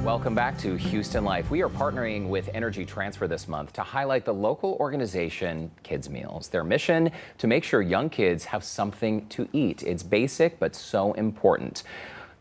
Welcome back to Houston Life. We are partnering with Energy Transfer this month to highlight the local organization Kids Meals. Their mission to make sure young kids have something to eat. It's basic but so important.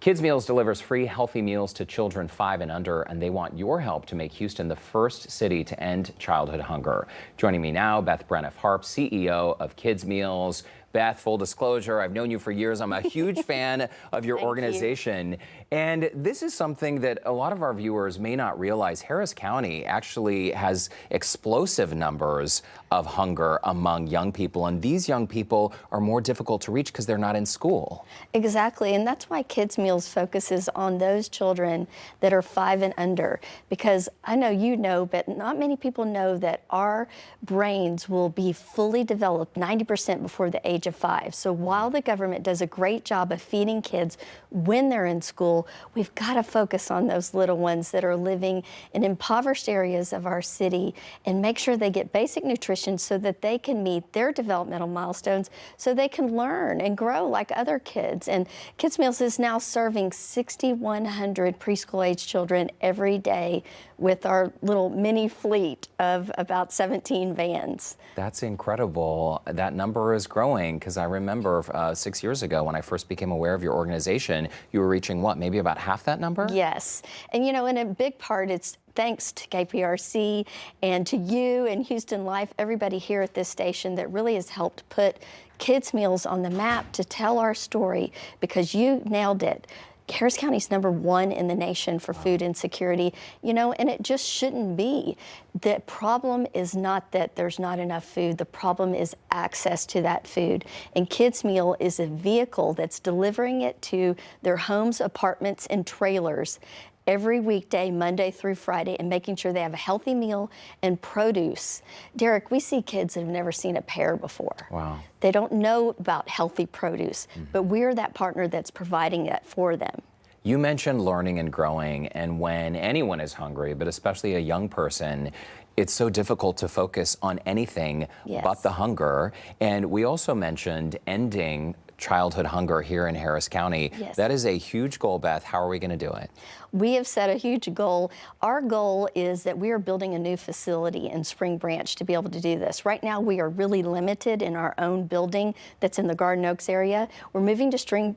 Kids Meals delivers free, healthy meals to children 5 and under, and they want your help to make Houston the first city to end childhood hunger. Joining me now, Beth Braniff Harp, CEO of Kids Meals. Beth, full disclosure, I've known you for years. I'm a huge fan of your organization. And this is something that a lot of our viewers may not realize. Harris County actually has explosive numbers of hunger among young people. And these young people are more difficult to reach because they're not in school. Exactly. And that's why Kids Meals focuses on those children that are 5 and under. Because I know you know, but not many people know that our brains will be fully developed 90% before the age of 5. So while the government does a great job of feeding kids when they're in school, we've got to focus on those little ones that are living in impoverished areas of our city and make sure they get basic nutrition so that they can meet their developmental milestones, so they can learn and grow like other kids. And Kids Meals is now serving 6,100 preschool age children every day with our little mini fleet of about 17 vans. That's incredible. That number is growing because I remember 6 years ago when I first became aware of your organization, you were reaching what, maybe about half that number? Yes. And you know, in a big part, it's thanks to KPRC and to you and Houston Life, everybody here at this station that really has helped put Kids Meals on the map to tell our story, because you nailed it. Harris County's #1 in the nation for food insecurity, you know, and it just shouldn't be. The problem is not that there's not enough food. The problem is access to that food. And Kids Meal is a vehicle that's delivering it to their homes, apartments, and trailers every weekday, Monday through Friday, and making sure they have a healthy meal and produce. Derrick, we see kids that have never seen a pear before. Wow. They don't know about healthy produce, but we're that partner that's providing it for them. You mentioned learning and growing, and when anyone is hungry, but especially a young person, it's so difficult to focus on anything but the hunger. And we also mentioned ending childhood hunger here in Harris County. Yes. That is a huge goal, Beth. How are we going to do it? We have set a huge goal. Our goal is that we are building a new facility in Spring Branch to be able to do this. Right now, we are really limited in our own building that's in the Garden Oaks area. We're moving to Spring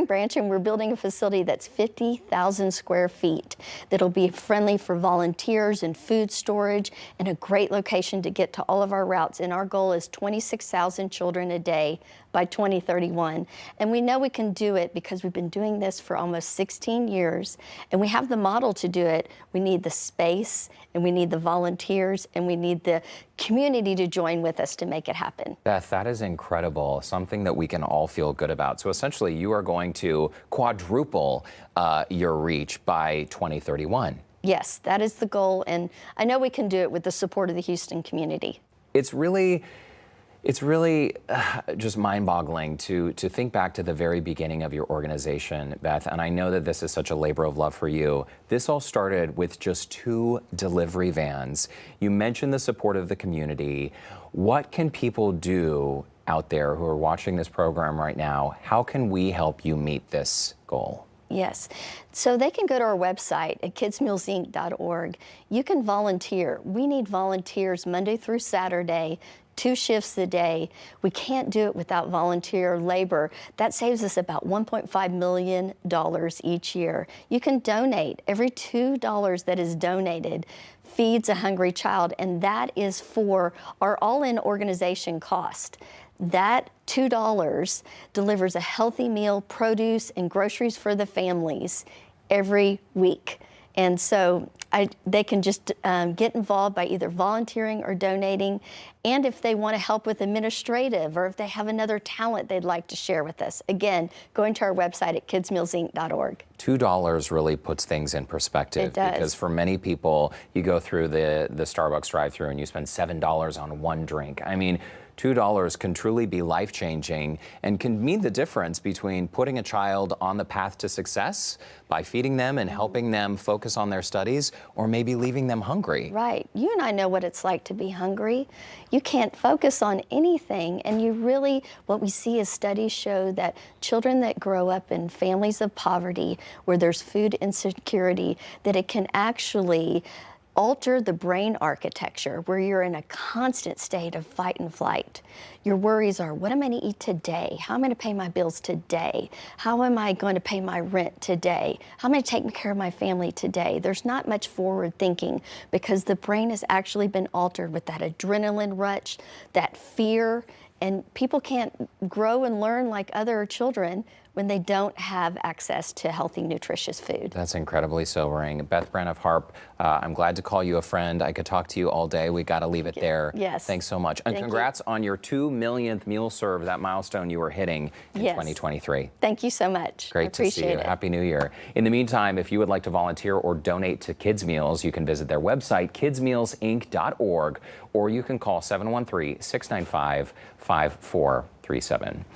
Branch, and we're building a facility that's 50,000 square feet that'll be friendly for volunteers and food storage, and a great location to get to all of our routes. And our goal is 26,000 children a day by 2031. And we know we can do it because we've been doing this for almost 16 years. And we have the model to do it. We need the space, and we need the volunteers, and we need the community to join with us to make it happen. Beth, that is incredible, something that we can all feel good about. So essentially, you are going to quadruple your reach by 2031. Yes, that is the goal, and I know we can do it with the support of the Houston community. It's really just mind-boggling to think back to the very beginning of your organization, Beth, and I know that this is such a labor of love for you. This all started with just 2 delivery vans. You mentioned the support of the community. What can people do out there who are watching this program right now? How can we help you meet this goal? Yes. So they can go to our website at kidsmealsinc.org. You can volunteer. We need volunteers Monday through Saturday, 2 shifts a day. We can't do it without volunteer labor. That saves us about $1.5 million each year. You can donate. Every $2 that is donated feeds a hungry child, and that is for our all-in organization cost. That $2 delivers a healthy meal, produce, and groceries for the families every week. And so they can just get involved by either volunteering or donating. And if they want to help with administrative, or if they have another talent they'd like to share with us, again, going to our website at kidsmealsinc.org. $2 really puts things in perspective. It does. Because for many people, you go through the Starbucks drive-thru and you spend $7 on one drink. I mean, $2 can truly be life-changing and can mean the difference between putting a child on the path to success by feeding them and helping them focus on their studies, or maybe leaving them hungry. Right. You and I know what it's like to be hungry. You can't focus on anything, and what we see is studies show that children that grow up in families of poverty, where there's food insecurity, that it can actually alter the brain architecture, where you're in a constant state of fight and flight. Your worries are, what am I going to eat today? How am I going to pay my bills today? How am I going to pay my rent today? How am I going to take care of my family today? There's not much forward thinking because the brain has actually been altered with that adrenaline rush, that fear, and people can't grow and learn like other children when they don't have access to healthy, nutritious food. That's incredibly sobering. Beth Braniff Harp, I'm glad to call you a friend. I could talk to you all day. We got to leave it there. Yes. Thanks so much. And congrats on your 2 millionth meal serve, that milestone you were hitting in 2023. Thank you so much. Great to see you. Happy New Year. In the meantime, if you would like to volunteer or donate to Kids Meals, you can visit their website, kidsmealsinc.org, or you can call 713-695-5437.